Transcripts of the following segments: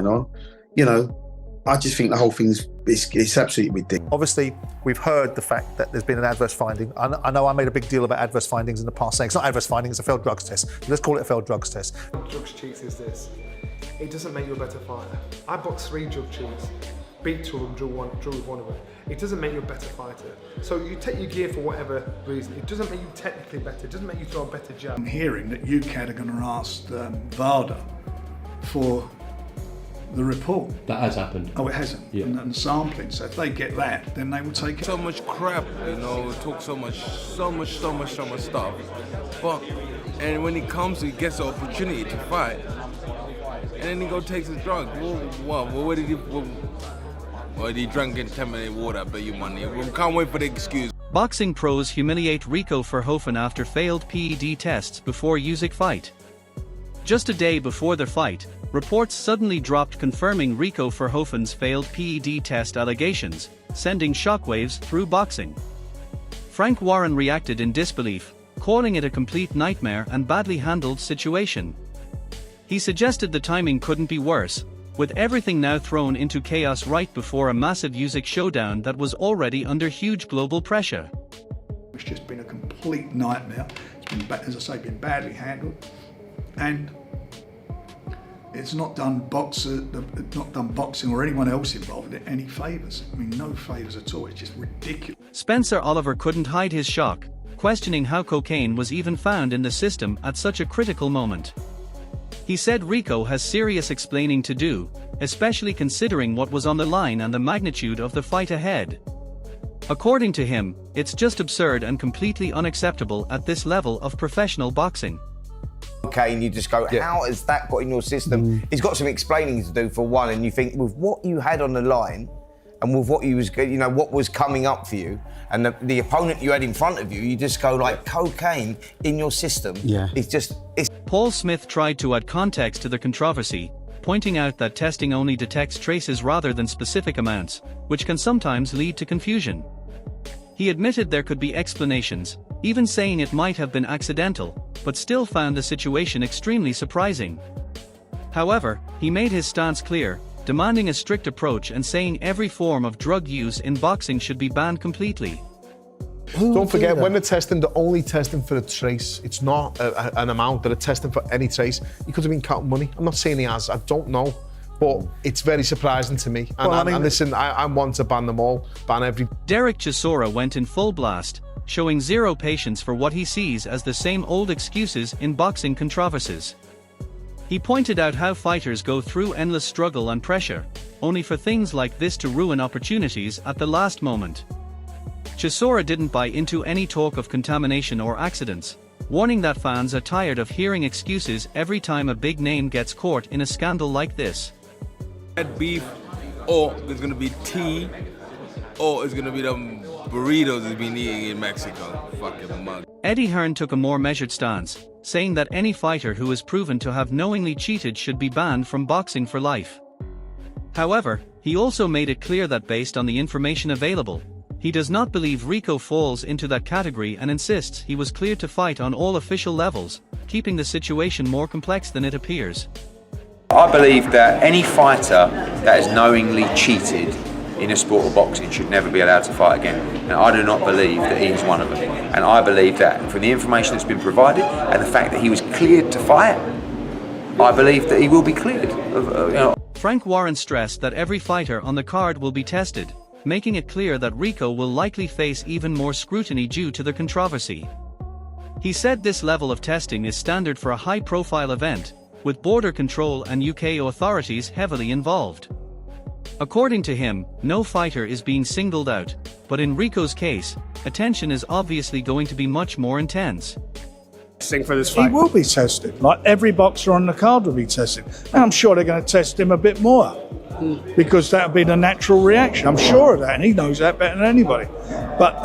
going on. You know, I just think the whole thing's it's absolutely ridiculous. Obviously, we've heard the fact that there's been an adverse finding. I know I made a big deal about adverse findings in the past, saying it's not adverse finding, it's a failed drugs test. Let's call it a failed drugs test. Drugs cheats is this. It doesn't make you a better fighter. I boxed 3 drug cheats, beat 2 of them, drew with 1 of them. It doesn't make you a better fighter. So you take your gear for whatever reason. It doesn't make you technically better. It doesn't make you throw a better jab. I'm hearing that UKAD are going to ask VADA for the report. That has happened. Oh, it hasn't? Yeah. And the sampling. So if they get that, then they will take it. So much crap, you know, talk so much stuff. But, and when he comes, he gets the opportunity to fight. And then he go takes his drug. Well, what did he... Well, he drank contaminated water, I bet you money. We can't wait for the excuse. Boxing pros humiliate Rico Verhoeven after failed PED tests before Usyk fight. Just a day before the fight, reports suddenly dropped confirming Rico Verhoeven's failed PED test allegations, sending shockwaves through boxing. Frank Warren reacted in disbelief, calling it a complete nightmare and badly handled situation. He suggested the timing couldn't be worse, with everything now thrown into chaos right before a massive Usyk showdown that was already under huge global pressure. It's just been a complete nightmare. It's been, as I say, been badly handled, and it's not done boxing or anyone else involved in it any favours. I mean, no favours at all. It's just ridiculous. Spencer Oliver couldn't hide his shock, questioning how cocaine was even found in the system at such a critical moment. He said Rico has serious explaining to do, especially considering what was on the line and the magnitude of the fight ahead. According to him, it's just absurd and completely unacceptable at this level of professional boxing. Okay, and you just go, how has that got in your system? He's got some explaining to do for one, and you think with what you had on the line, and with what you was, you know, what was coming up for you, and the opponent you had in front of you, you just go like cocaine in your system. Yeah, it's. Paul Smith tried to add context to the controversy, pointing out that testing only detects traces rather than specific amounts, which can sometimes lead to confusion. He admitted there could be explanations, even saying it might have been accidental, but still found the situation extremely surprising. However, he made his stance clear, demanding a strict approach and saying every form of drug use in boxing should be banned completely. Don't forget, when they're testing, they're only testing for a trace. It's not an amount that they're testing for any trace. He could have been counting money. I'm not saying he has, I don't know. But it's very surprising to me. And, and listen, I want to ban them all, ban every... Derek Chisora went in full blast, showing zero patience for what he sees as the same old excuses in boxing controversies. He pointed out how fighters go through endless struggle and pressure, only for things like this to ruin opportunities at the last moment. Chisora didn't buy into any talk of contamination or accidents, warning that fans are tired of hearing excuses every time a big name gets caught in a scandal like this. Beef, or there's gonna be tea, or it's gonna be them burritos he's been eating in Mexico. Fucking mug. Eddie Hearn took a more measured stance, saying that any fighter who is proven to have knowingly cheated should be banned from boxing for life. However, he also made it clear that based on the information available, he does not believe Rico falls into that category and insists he was cleared to fight on all official levels, keeping the situation more complex than it appears. I believe that any fighter that has knowingly cheated in a sport of boxing should never be allowed to fight again. And I do not believe that he is one of them. And I believe that from the information that's been provided and the fact that he was cleared to fight, I believe that he will be cleared. Frank Warren stressed that every fighter on the card will be tested, making it clear that Rico will likely face even more scrutiny due to the controversy. He said this level of testing is standard for a high-profile event, with border control and UK authorities heavily involved. According to him, no fighter is being singled out, but in Rico's case, attention is obviously going to be much more intense. For this fight. He will be tested, like every boxer on the card will be tested. And I'm sure they're going to test him a bit more, because that would be the natural reaction. I'm sure of that, and he knows that better than anybody. But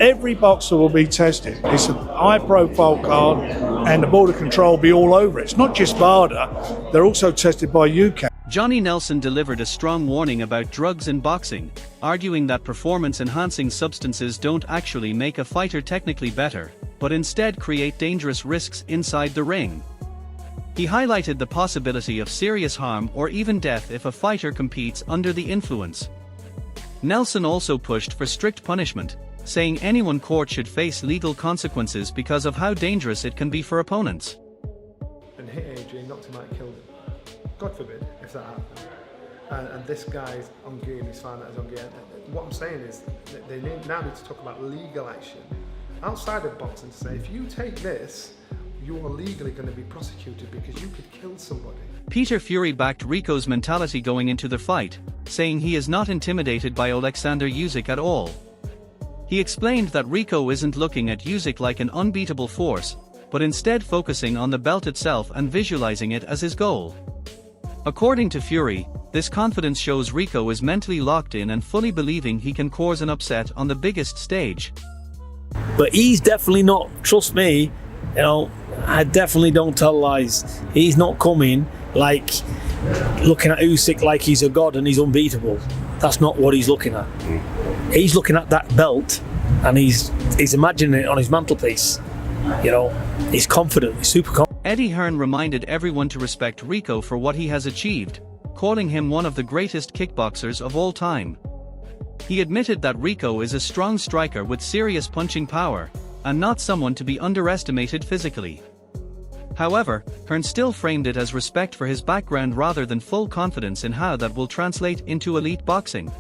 every boxer will be tested. It's a high-profile card, and the border control will be all over it. It's not just VADA, they're also tested by UK. Johnny Nelson delivered a strong warning about drugs in boxing, arguing that performance-enhancing substances don't actually make a fighter technically better, but instead create dangerous risks inside the ring. He highlighted the possibility of serious harm or even death if a fighter competes under the influence. Nelson also pushed for strict punishment, saying anyone caught should face legal consequences because of how dangerous it can be for opponents. And hit AJ, knocked him out, killed him. God forbid if that happened. And this guy's on game, he's found that he's on game. What I'm saying is that they now need to talk about legal action outside of boxing to say, if you take this, you are legally going to be prosecuted because you could kill somebody. Peter Fury backed Rico's mentality going into the fight, saying he is not intimidated by Oleksandr Usyk at all. He explained that Rico isn't looking at Usyk like an unbeatable force, but instead focusing on the belt itself and visualizing it as his goal. According to Fury, this confidence shows Rico is mentally locked in and fully believing he can cause an upset on the biggest stage. But he's definitely not, trust me, you know, I definitely don't tell lies. He's not coming like looking at Usyk like he's a god and he's unbeatable. That's not what he's looking at. He's looking at that belt and he's imagining it on his mantelpiece. You know, he's confident, he's super confident. Eddie Hearn reminded everyone to respect Rico for what he has achieved, calling him one of the greatest kickboxers of all time. He admitted that Rico is a strong striker with serious punching power, and not someone to be underestimated physically. However, Hearn still framed it as respect for his background rather than full confidence in how that will translate into elite boxing.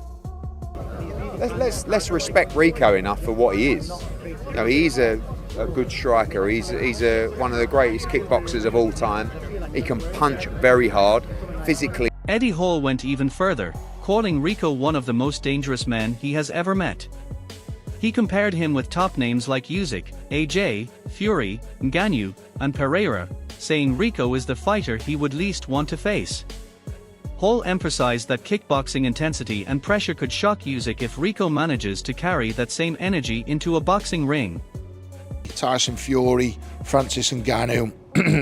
Let's respect Rico enough for what he is. You know, he's a good striker. He's one of the greatest kickboxers of all time. He can punch very hard, physically. Eddie Hall went even further, calling Rico one of the most dangerous men he has ever met. He compared him with top names like Usyk, AJ, Fury, Ngannou, and Pereira, saying Rico is the fighter he would least want to face. Hall emphasized that kickboxing intensity and pressure could shock Usyk if Rico manages to carry that same energy into a boxing ring. Tyson Fury, Francis Ngannou,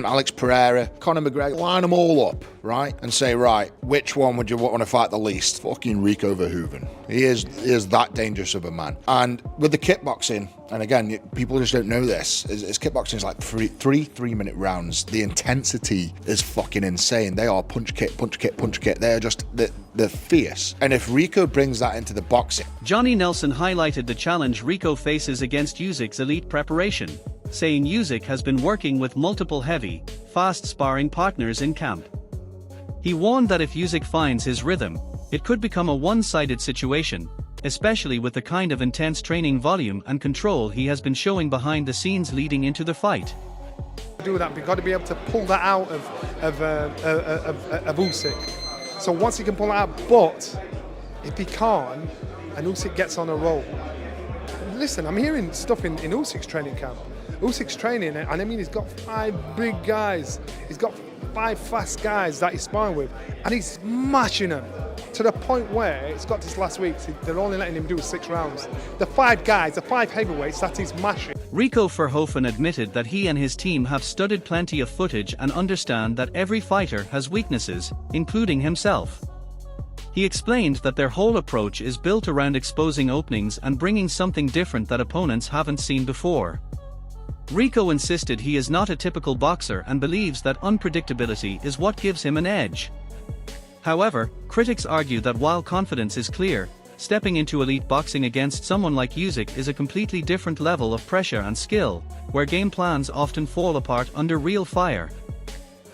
Alex Pereira, Conor McGregor, line them all up, right? And say, right, which one would you want to fight the least? Fucking Rico Verhoeven. He is that dangerous of a man. And with the kickboxing, and again, people just don't know this, is kickboxing is like three-minute rounds. The intensity is fucking insane. They are punch, kick, punch, kick, punch, kick. They're just, they're fierce. And if Rico brings that into the boxing. Johnny Nelson highlighted the challenge Rico faces against Usyk's elite preparation, saying Usyk has been working with multiple heavy, fast sparring partners in camp. He warned that if Usyk finds his rhythm, it could become a one-sided situation, especially with the kind of intense training volume and control he has been showing behind the scenes leading into the fight. Do that, we've got to be able to pull that out of Usyk. So once he can pull it out, but if he can't, and Usyk gets on a roll. Listen, I'm hearing stuff in Usyk's training camp. Usyk's training, and I mean, he's got 5 big guys. He's got 5 fast guys that he's sparring with, and he's smashing them to the point where it's got this last week. They're only letting him do 6 rounds. The 5 guys, the 5 heavyweights that he's mashing. Rico Verhoeven admitted that he and his team have studied plenty of footage and understand that every fighter has weaknesses, including himself. He explained that their whole approach is built around exposing openings and bringing something different that opponents haven't seen before. Rico insisted he is not a typical boxer and believes that unpredictability is what gives him an edge. However, critics argue that while confidence is clear, stepping into elite boxing against someone like Usyk is a completely different level of pressure and skill, where game plans often fall apart under real fire.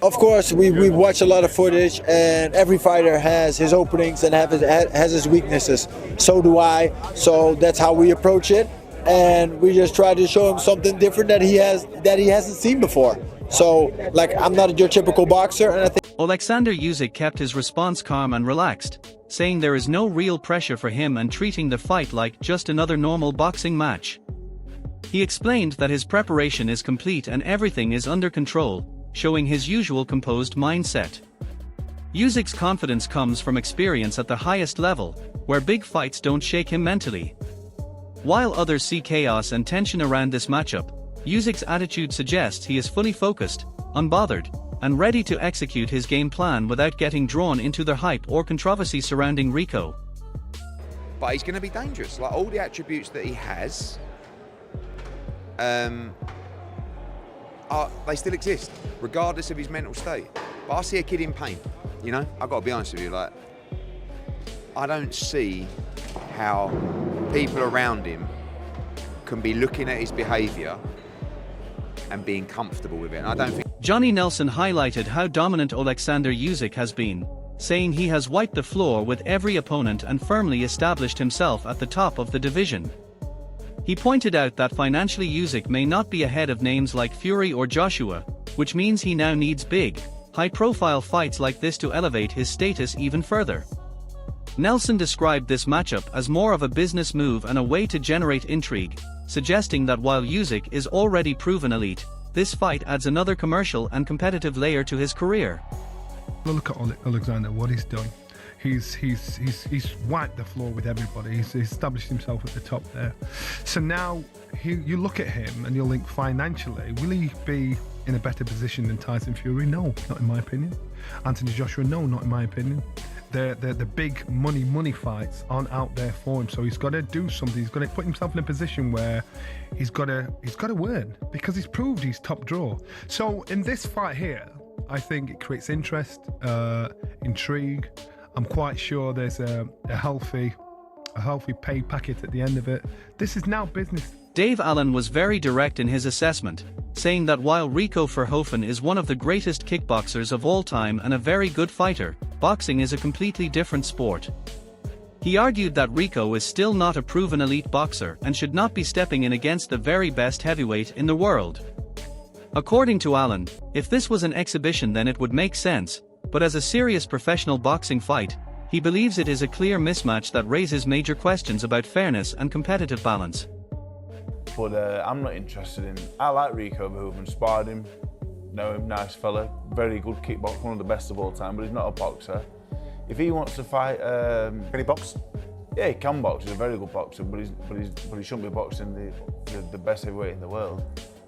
Of course, we watch a lot of footage, and every fighter has his openings and has his weaknesses. So do I. So that's how we approach it, and we just try to show him something different that he hasn't seen before. So, like, I'm not your typical boxer, and I think Oleksandr Usyk kept his response calm and relaxed, saying there is no real pressure for him and treating the fight like just another normal boxing match. He explained that his preparation is complete and everything is under control, showing his usual composed mindset. Usyk's confidence comes from experience at the highest level, where big fights don't shake him mentally. While others see chaos and tension around this matchup, Usyk's attitude suggests he is fully focused, unbothered, and ready to execute his game plan without getting drawn into the hype or controversy surrounding Rico. But he's going to be dangerous. Like, all the attributes that he has, they still exist, regardless of his mental state. But I see a kid in pain, you know? I've got to be honest with you, like, I don't see how people around him can be looking at his behaviour and being comfortable with it. And I don't think... Johnny Nelson highlighted how dominant Oleksandr Usyk has been, saying he has wiped the floor with every opponent and firmly established himself at the top of the division. He pointed out that financially Usyk may not be ahead of names like Fury or Joshua, which means he now needs big, high-profile fights like this to elevate his status even further. Nelson described this matchup as more of a business move and a way to generate intrigue, suggesting that while Usyk is already proven elite, this fight adds another commercial and competitive layer to his career. Look at Oleksandr, what he's done. He's wiped the floor with everybody. He's established himself at the top there. So now you look at him and you'll think financially, will he be in a better position than Tyson Fury? No, not in my opinion. Anthony Joshua? No, not in my opinion. The big money fights aren't out there for him, so he's got to do something. He's got to put himself in a position where he's got to win, because he's proved he's top draw. So in this fight here, I think it creates interest, intrigue. I'm quite sure there's a healthy pay packet at the end of it. This is now business. Dave Allen was very direct in his assessment, saying that while Rico Verhoeven is one of the greatest kickboxers of all time and a very good fighter, boxing is a completely different sport. He argued that Rico is still not a proven elite boxer and should not be stepping in against the very best heavyweight in the world. According to Allen, if this was an exhibition then it would make sense, but as a serious professional boxing fight, he believes it is a clear mismatch that raises major questions about fairness and competitive balance. But I'm not interested in... I like Rico Verhoeven, sparred him, know him, nice fella, very good kickboxer, one of the best of all time, but he's not a boxer. If he wants to fight... Can he box? Yeah, he can box, he's a very good boxer, but he shouldn't be boxing the best heavyweight in the world.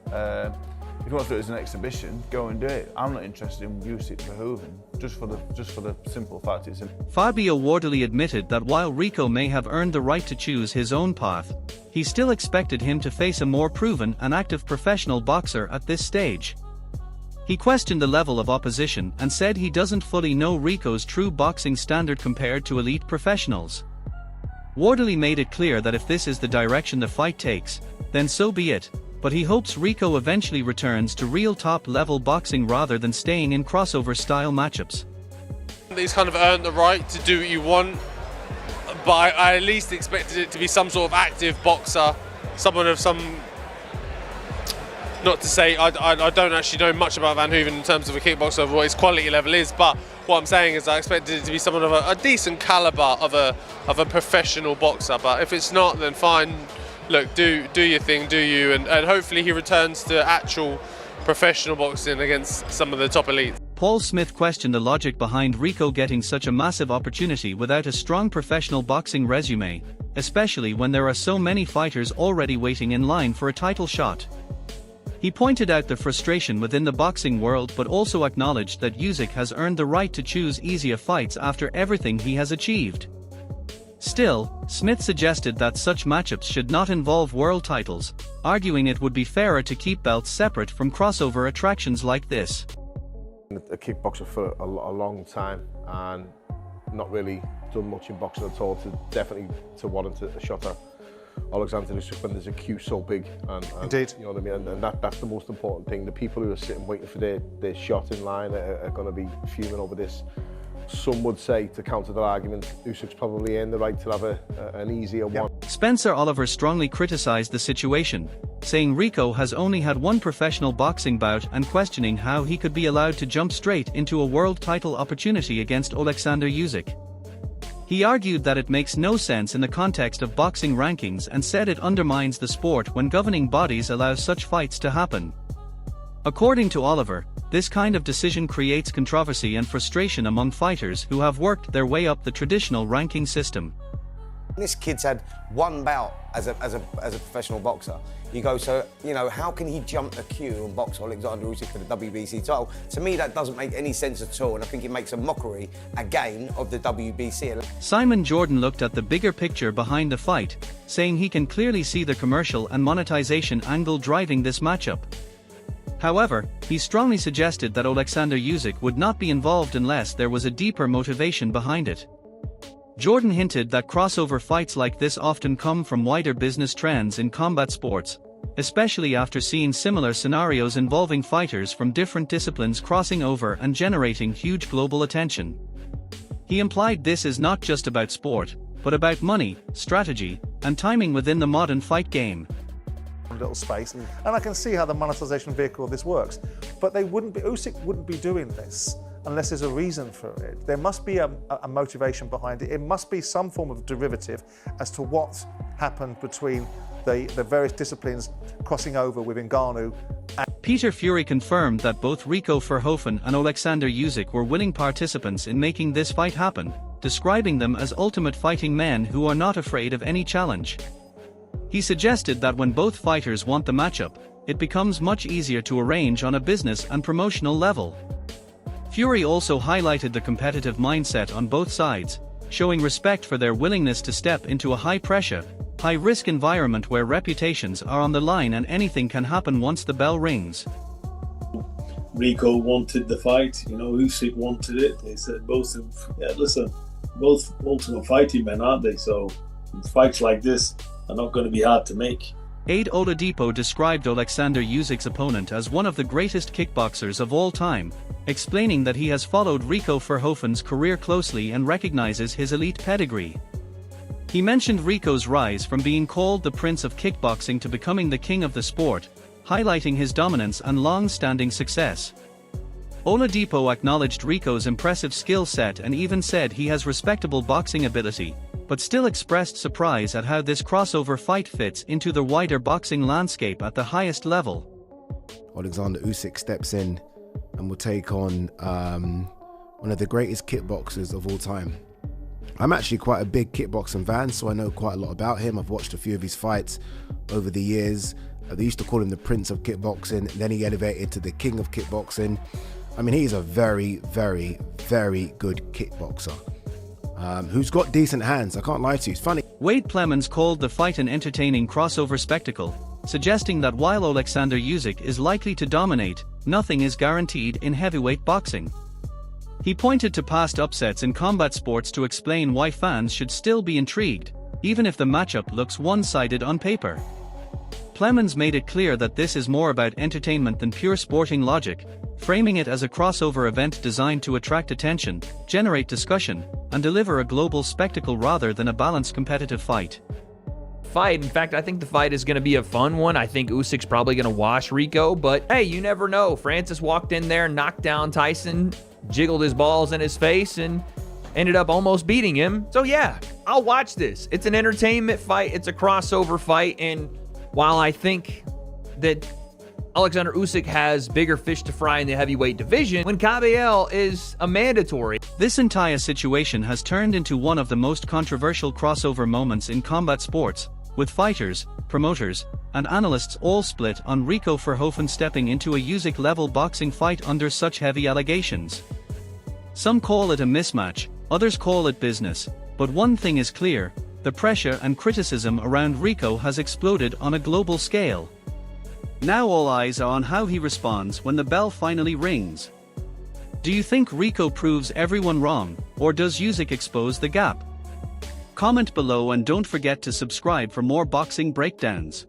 If he wants to do it as an exhibition, go and do it. I'm not interested in Usyk Verhoeven, just for the simple fact it's... Fabio Wardley admitted that while Rico may have earned the right to choose his own path, he still expected him to face a more proven and active professional boxer at this stage. He questioned the level of opposition and said he doesn't fully know Rico's true boxing standard compared to elite professionals. Wardley made it clear that if this is the direction the fight takes, then so be it, but he hopes Rico eventually returns to real top-level boxing rather than staying in crossover-style matchups. He's kind of earned the right to do what you want, but I at least expected it to be some sort of active boxer, someone of some... Not to say, I don't actually know much about Verhoeven in terms of a kickboxer, of what his quality level is, but what I'm saying is I expected it to be someone of a decent calibre of a professional boxer, but if it's not, then fine. Look, do your thing, do you, and hopefully he returns to actual professional boxing against some of the top elites. Paul Smith questioned the logic behind Rico getting such a massive opportunity without a strong professional boxing resume, especially when there are so many fighters already waiting in line for a title shot. He pointed out the frustration within the boxing world but also acknowledged that Usyk has earned the right to choose easier fights after everything he has achieved. Still, Smith suggested that such matchups should not involve world titles, arguing it would be fairer to keep belts separate from crossover attractions like this. A kickboxer for a long time and not really done much in boxing at all to warrant a shot at Oleksandr Usyk when there's a queue so big. And Indeed. You know what I mean? And that's the most important thing. The people who are sitting waiting for their shot in line are going to be fuming over this. Some would say, to counter their argument, Usyk's probably earned the right to have an easier one. Spencer Oliver strongly criticized the situation, saying Rico has only had one professional boxing bout and questioning how he could be allowed to jump straight into a world title opportunity against Oleksandr Usyk. He argued that it makes no sense in the context of boxing rankings and said it undermines the sport when governing bodies allow such fights to happen. According to Oliver, this kind of decision creates controversy and frustration among fighters who have worked their way up the traditional ranking system. This kid's had one bout as a professional boxer. You go, so, you know, how can he jump the queue and box Oleksandr Usyk for the WBC title? To me, that doesn't make any sense at all, and I think it makes a mockery, again, of the WBC. Simon Jordan looked at the bigger picture behind the fight, saying he can clearly see the commercial and monetization angle driving this matchup. However, he strongly suggested that Oleksandr Usyk would not be involved unless there was a deeper motivation behind it. Jordan hinted that crossover fights like this often come from wider business trends in combat sports, especially after seeing similar scenarios involving fighters from different disciplines crossing over and generating huge global attention. He implied this is not just about sport, but about money, strategy, and timing within the modern fight game. Little space, and I can see how the monetization vehicle of this works, but Usyk wouldn't be doing this unless there's a reason for it. There must be a motivation behind it. It must be some form of derivative as to what happened between the various disciplines crossing over with Ngannou. Peter Fury confirmed that both Rico Verhoeven and Oleksandr Usyk were willing participants in making this fight happen, describing them as ultimate fighting men who are not afraid of any challenge. He suggested that when both fighters want the matchup, it becomes much easier to arrange on a business and promotional level. Fury also highlighted the competitive mindset on both sides, showing respect for their willingness to step into a high-pressure, high-risk environment where reputations are on the line and anything can happen once the bell rings. Rico wanted the fight, Usyk wanted it. They said both ultimate fighting men, aren't they? So fights like this are not going to be hard to make. PED Oladipo described Oleksandr Usyk's opponent as one of the greatest kickboxers of all time, explaining that he has followed Rico Verhoeven's career closely and recognizes his elite pedigree. He mentioned Rico's rise from being called the Prince of Kickboxing to becoming the king of the sport, highlighting his dominance and long-standing success. Oladipo acknowledged Rico's impressive skill set and even said he has respectable boxing ability, but still expressed surprise at how this crossover fight fits into the wider boxing landscape at the highest level. Oleksandr Usyk steps in and will take on one of the greatest kickboxers of all time. I'm actually quite a big kickboxing fan, so I know quite a lot about him. I've watched a few of his fights over the years. They used to call him the Prince of Kickboxing, then he elevated to the King of Kickboxing. I mean, he's a very, very, very good kickboxer. Who's got decent hands, I can't lie to you, it's funny. Wade Plemons called the fight an entertaining crossover spectacle, suggesting that while Oleksandr Usyk is likely to dominate, nothing is guaranteed in heavyweight boxing. He pointed to past upsets in combat sports to explain why fans should still be intrigued, even if the matchup looks one-sided on paper. Plemons made it clear that this is more about entertainment than pure sporting logic, framing it as a crossover event designed to attract attention, generate discussion, and deliver a global spectacle rather than a balanced competitive fight. In fact, I think the fight is going to be a fun one. I think Usyk's probably going to wash Rico, but hey, you never know. Francis walked in there, knocked down Tyson, jiggled his balls in his face, and ended up almost beating him. So yeah, I'll watch this. It's an entertainment fight. It's a crossover fight, and while I think that Oleksandr Usyk has bigger fish to fry in the heavyweight division, when KBL is a mandatory. This entire situation has turned into one of the most controversial crossover moments in combat sports, with fighters, promoters, and analysts all split on Rico Verhoeven stepping into a Usyk-level boxing fight under such heavy allegations. Some call it a mismatch, others call it business, but one thing is clear: the pressure and criticism around Rico has exploded on a global scale. Now all eyes are on how he responds when the bell finally rings. Do you think Rico proves everyone wrong, or does Usyk expose the gap? Comment below and don't forget to subscribe for more boxing breakdowns.